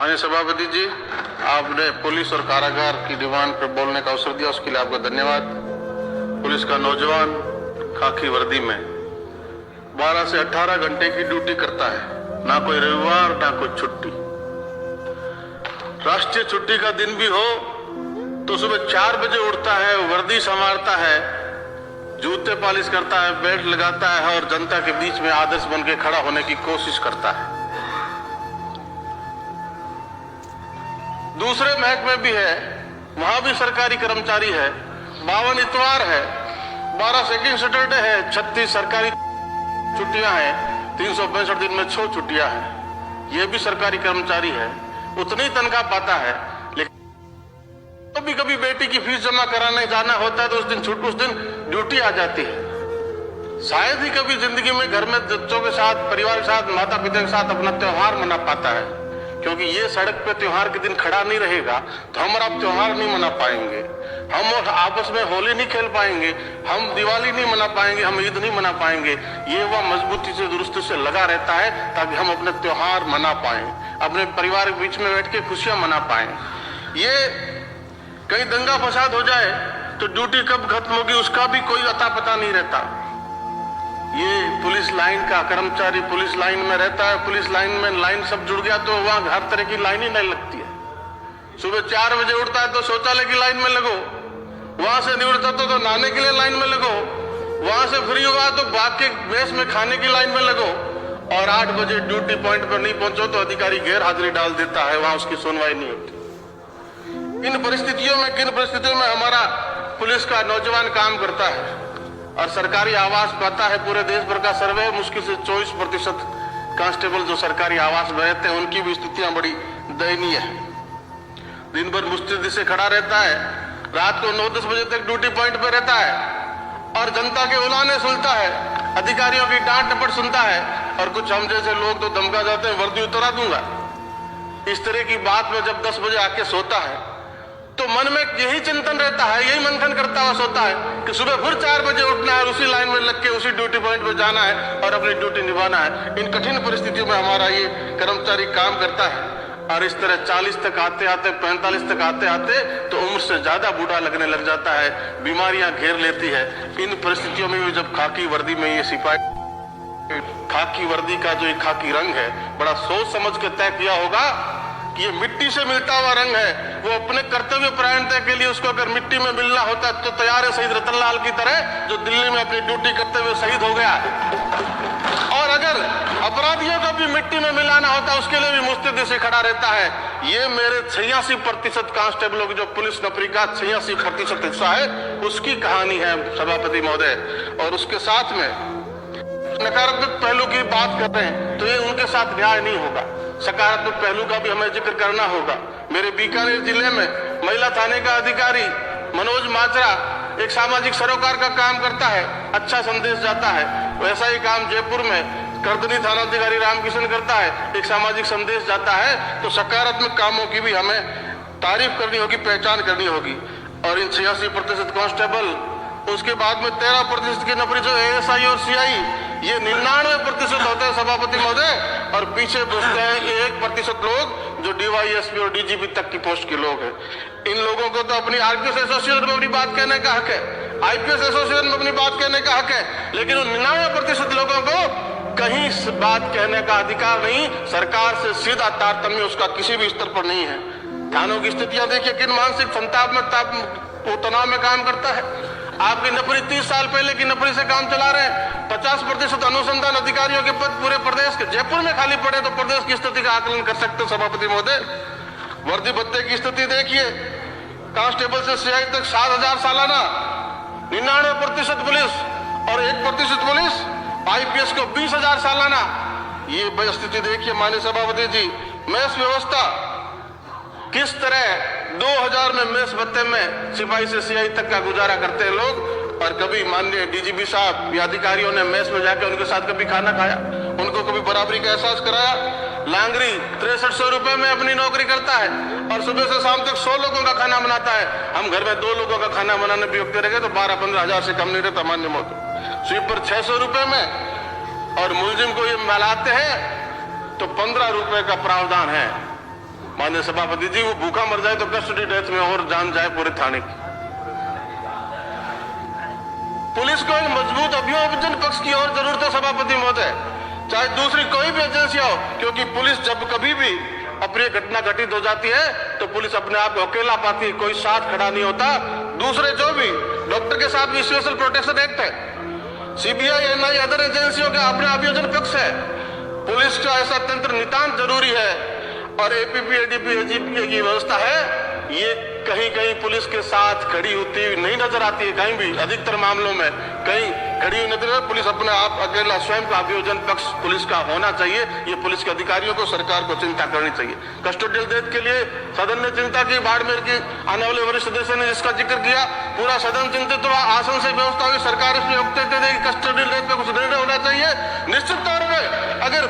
माननीय सभापति जी, आपने पुलिस और कारागार की डिमांड पर बोलने का अवसर दिया, उसके लिए आपका धन्यवाद। पुलिस का नौजवान खाकी वर्दी में 12 से 18 घंटे की ड्यूटी करता है, ना कोई रविवार ना कोई छुट्टी। राष्ट्रीय छुट्टी का दिन भी हो तो सुबह 4 बजे उठता है, वर्दी संवारता है, जूते पॉलिश करता है, बेल्ट लगाता है और जनता के बीच में आदर्श बन के खड़ा होने की कोशिश करता है। दूसरे महकमे भी है, वहां भी सरकारी कर्मचारी है। 52 इतवार है, 12 सेकंड सैटरडे है, 36 सरकारी छुट्टियां हैं, 365 दिन में 6 छुट्टियां हैं। ये भी सरकारी कर्मचारी है, उतनी तनख्वाह पाता है। लेकिन कभी कभी बेटी की फीस जमा कराने जाना होता है तो उस दिन ड्यूटी आ जाती है। शायद ही कभी जिंदगी में घर में बच्चों के साथ, परिवार के साथ, माता पिता के साथ अपना त्योहार मना पाता है, क्योंकि ये सड़क पे त्योहार के दिन खड़ा नहीं रहेगा तो हम और आप त्योहार नहीं मना पाएंगे, हम और आपस में होली नहीं खेल पाएंगे, हम दिवाली नहीं मना पाएंगे, हम ईद नहीं मना पाएंगे। ये वह मजबूती से, दुरुस्ती से लगा रहता है ताकि हम अपने त्योहार मना पाएं, अपने परिवार के बीच में बैठ के खुशियां मना पाएं। ये कहीं दंगा फसाद हो जाए तो ड्यूटी कब खत्म होगी उसका भी कोई अता पता नहीं रहता। ये पुलिस लाइन का कर्मचारी पुलिस लाइन में रहता है, पुलिस लाइन में लाइन सब जुड़ गया तो वहां हर तरह की लाइन ही नहीं लगती है। सुबह 4 बजे उठता है तो शौचालय की लाइन में लगो, वहां से निवृत्त होता तो नहाने के लिए लाइन में लगो, वहां से फ्री हुआ तो भाग के मेस में खाने की लाइन में लगो, और 8 बजे ड्यूटी पॉइंट पर नहीं पहुंचो तो अधिकारी गैर हाजिरी डाल देता है, वहां उसकी सुनवाई नहीं होती। इन परिस्थितियों में, किन परिस्थितियों में हमारा पुलिस का नौजवान काम करता है और सरकारी आवास पाता है। पूरे देश भर का सर्वे, मुश्किल से 24% कांस्टेबल जो सरकारी आवास में रहते हैं उनकी भी स्थितियां बड़ी दयनीय है। दिन भर मुस्तैदी से खड़ा रहता है, रात को 9-10 बजे तक ड्यूटी पॉइंट पे रहता है और जनता के उलाने सुनता है, अधिकारियों की डांट डपट सुनता है, और कुछ हम जैसे लोग तो धमका जाते हैं वर्दी उतरा दूंगा। इस तरह की बात में जब 10 बजे आके सोता है तो मन में यही चिंतन रहता है, यही मंथन करता हुआ सोता है कि सुबह फिर 4 बजे उठना है, उसी लाइन में लग के उसी ड्यूटी पॉइंट पे जाना है और अपनी ड्यूटी निभाना है। इन कठिन परिस्थितियों में हमारा ये कर्मचारी काम करता है और इस तरह 40 तक आते आते, 45 तक आते आते तो उम्र से ज्यादा बूढ़ा लगने लग जाता है, बीमारियां घेर लेती है। इन परिस्थितियों में भी जब खाकी वर्दी में ये सिपाही, खाकी वर्दी का जो एक खाकी रंग है, बड़ा सोच समझ के तय किया होगा कि ये मिट्टी से मिलता हुआ रंग है। वो अपने कर्तव्य परायणता के लिए उसको अगर मिट्टी में मिलना होता तो तैयार है, शहीद रतनलाल की तरह जो दिल्ली में अपनी ड्यूटी करते हुए शहीद हो गया। और अगर अपराधियों को भी मिट्टी में मिलाना होता उसके लिए भी मुस्तैदी से खड़ा रहता है। ये मेरे 86% कांस्टेबलों की जो पुलिस नौकरी का 86% हिस्सा है, उसकी कहानी है सभापति महोदय। और उसके साथ में नकारात्मक पहलू की बात कर रहे हैं तो ये उनके साथ न्याय नहीं होगा, सकारात्मक पहलू का भी हमें जिक्र करना होगा। मेरे बीकानेर जिले में महिला थाने का अधिकारी मनोज माचरा एक सामाजिक सरोकार का काम करता है, अच्छा संदेश जाता है। वैसा ही काम जयपुर में करदनी थानाधिकारी रामकिशन करता है, एक सामाजिक संदेश जाता है। तो सकारात्मक कामों की भी हमें तारीफ करनी होगी, पहचान करनी होगी। और इन 86% कांस्टेबल, उसके बाद में 13% की नौकरी जो ASI और CI, ये 99% होते हैं सभापति महोदय, और पीछे बचते हैं 1% लोग जो DYSP और DGP तक की पोस्ट के लोग हैं। इन लोगों को तो अपनी RPS एसोसिएशन में अपनी बात कहने का हक है, IPS एसोसिएशन में अपनी बात कहने का हक है, लेकिन उन 99% लोगों को कहीं बात कहने का अधिकार नहीं। सरकार से सीधा तारतम्य उसका किसी भी स्तर पर नहीं है। थानों की स्थितियां देखिए, किन मानसिक संताप में, तनाव में काम करता है। आपकी नौकरी 30 साल पहले की नौकरी से काम चला रहे हैं। 50% अनुसंधान अधिकारियों के पद पूरे प्रदेश के, जयपुर में खाली पड़े तो प्रदेश की स्थिति का आकलन कर सकते सभापति महोदय। वर्दी भत्ते की स्थिति देखिए, कांस्टेबल से CI तक 7,000 सालाना, 99% पुलिस और 1% पुलिस, IPS को 20,000 सालाना। ये स्थिति देखिए माननीय सभापति जी। मेस व्यवस्था किस तरह 2000 में मेस भत्ते में सिपाही से CI तक का गुजारा करते हैं लोग, और कभी माननीय DGP साहब या अधिकारियों ने मेस में जाकर उनके साथ कभी खाना खाया, उनको कभी बराबरी का एहसास कराया। लांगरी 6300 रुपए में अपनी नौकरी करता है और सुबह से शाम तक 100 लोगों का खाना बनाता है। हम घर में 2 लोगों का खाना बनाने भी योग्य रह गए तो 12-15 हजार से कम नहीं रहता मान्य महोदय। स्वीपर 600 रुपए में, और मुलजिम को ये मिलाते हैं तो 15 रुपए का प्रावधान है। माननीय सभापति जी, वो भूखा मर जाए तो कस्टडी डेथ में और जान जाए पूरे थाने की। पुलिस को एक मजबूत अभियोजन पक्ष की और जरूरत है सभापति महोदय, चाहे दूसरी कोई भी एजेंसी हो, क्योंकि पुलिस जब कभी भी अप्रिय घटना घटित हो जाती है तो पुलिस अपने आप को अकेला पाती है, कोई साथ खड़ा नहीं होता। दूसरे जो भी डॉक्टर के साथ भी स्पेशल प्रोटेक्शन एक्ट है, सीबीआई, एनआई, अदर एजेंसियों का अपने अभियोजन पक्ष है। पुलिस का ऐसा तंत्र नितांत जरूरी है और एपीपी, एडीपी, एजीपी की व्यवस्था है, ये कहीं कहीं पुलिस के साथ खड़ी होती हुई नहीं नजर आती है, कहीं भी अधिकतर मामलों में कहीं खड़ी हुई नजर है। पुलिस अपने आप अकेला स्वयं का अभियोजन पक्ष पुलिस का होना चाहिए, ये पुलिस के अधिकारियों को, सरकार को चिंता करनी चाहिए। कस्टोडियल डेथ के लिए सदन ने चिंता की, बाड़मेर की आने वाले वरिष्ठ सदस्य ने जिसका जिक्र किया, पूरा सदन चिंतित हुआ, आसन से व्यवस्था हुई, सरकार इसमें वक्तव्य दे कि कस्टोडियल डेथ पे कुछ निर्णय होना चाहिए। निश्चित तौर पर अगर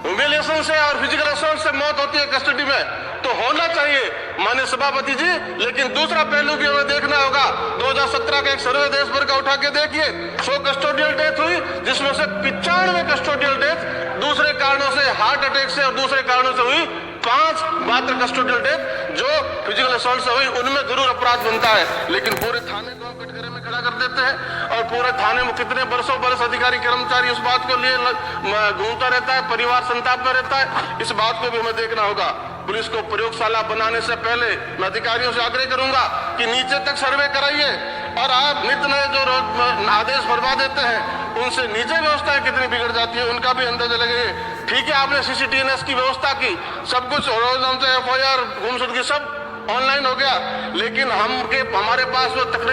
ह्यूमिलिएशन से और फिजिकल असॉल्ट से मौत होती है कस्टडी में तो होना चाहिए माननीय सभापति जी, लेकिन दूसरा पहलू भी हमें देखना होगा। 2017 का एक सर्वे देश भर का उठा के देखिए, 100 कस्टोडियल डेथ हुई, जिसमें से 95 कस्टोडियल डेथ दूसरे कारणों से, हार्ट अटैक से और दूसरे कारणों से हुई। 5 मात्र कस्टोडियल डेथ जो फिजिकल असॉल्ट से हुई, उनमें जरूर अपराध बनता है, लेकिन पूरे थाने को हम कटघरे में खड़ा कर देते हैं और पूरे थाने में कितने बरसों बरस अधिकारी कर्मचारी उस बात को लिए घूमता रहता है, परिवार संताप में रहता है। इस बात को भी हमें देखना होगा। पुलिस को प्रयोगशाला बनाने से पहले मैं अधिकारियों से आग्रह करूंगा कि नीचे तक सर्वे कराइए और आप नित्य नए जो आदेश भरवा देते हैं उनसे नीचे व्यवस्थाएं कितनी बिगड़ जाती है उनका भी अंदाजा लगे। ठीक है, आपने सीसीटीएनएस की व्यवस्था की, सब कुछ रोज एफआईआर गुमशुदगी सब ऑनलाइन हो गया, लेकिन हमारे पास वो तकरीबन